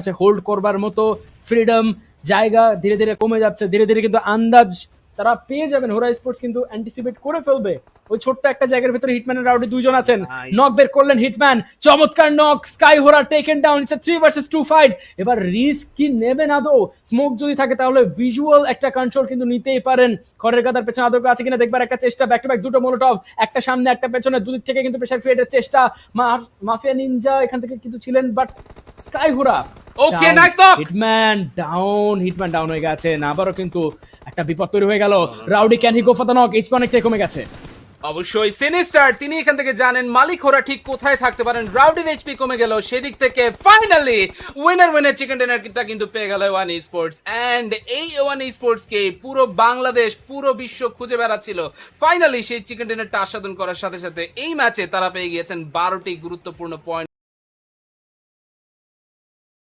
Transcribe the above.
কাছে হোল্ড করবার মতো ফ্রিডম জায়গা ধীরে ধীরে কমে যাচ্ছে, ধীরে ধীরে কিন্তু আন্দাজ তারা পেয়ে যাবেন। হোরা স্পোর্টস কিন্তু অ্যান্টিসিপেট করে ফেলবে। ওই ছোট্ট একটা জায়গার ভিতরে হিটম্যান আর রাউডি দুইজন আছেন। Nice. নক বের করলেন হিটম্যান, চমৎকার নক। স্কাই হোরা taken down. It's a 3 versus 2 fight. এবার রিস্ক কি নেবেন আদৌ? স্মোক যদি থাকে তাহলে ভিজুয়াল একটা কন্ট্রোল কিন্তু নিতেই পারেন। খড়ের গাদার পেছনে আদৌ আছে কিনা দেখবার একটা চেষ্টা। ব্যাক টু ব্যাক দুটো মোলোটভ, একটা সামনে একটা পেছনে, দুদিক থেকে কিন্তু প্রেসার ক্রিয়েটের চেষ্টা। মাফিয়া নিনজা এখান থেকে কিন্তু ছিলেন, বাট স্কাই হোরা Okay, nice knock. Hitman down হয়ে গেছেন। আবারও কিন্তু একটা বিপদ তৈরি হয়ে গেল। Rowdy can he go for the knock? HP অনেকটাই কমে গেছে। অবশ্যই সিনিস্টার তিনি এখান থেকে জানেন মালিক ওরা ঠিক কোথায় থাকতে পারেন। রাউডির এইচপি কমে গেল, সেদিক থেকে ফাইনালি উইনার চিকেন ডিনারটা কিন্তু পেয়ে গেল ওয়ান স্পোর্টস। অ্যান্ড এই ওয়ান স্পোর্টসকে পুরো বাংলাদেশ পুরো বিশ্ব খুঁজে বেড়াচ্ছিল। ফাইনালি সেই চিকেন ডিনারটা আস্বাদন করার সাথে সাথে এই ম্যাচে তারা পেয়ে গিয়েছেন 12টি গুরুত্বপূর্ণ পয়েন্ট।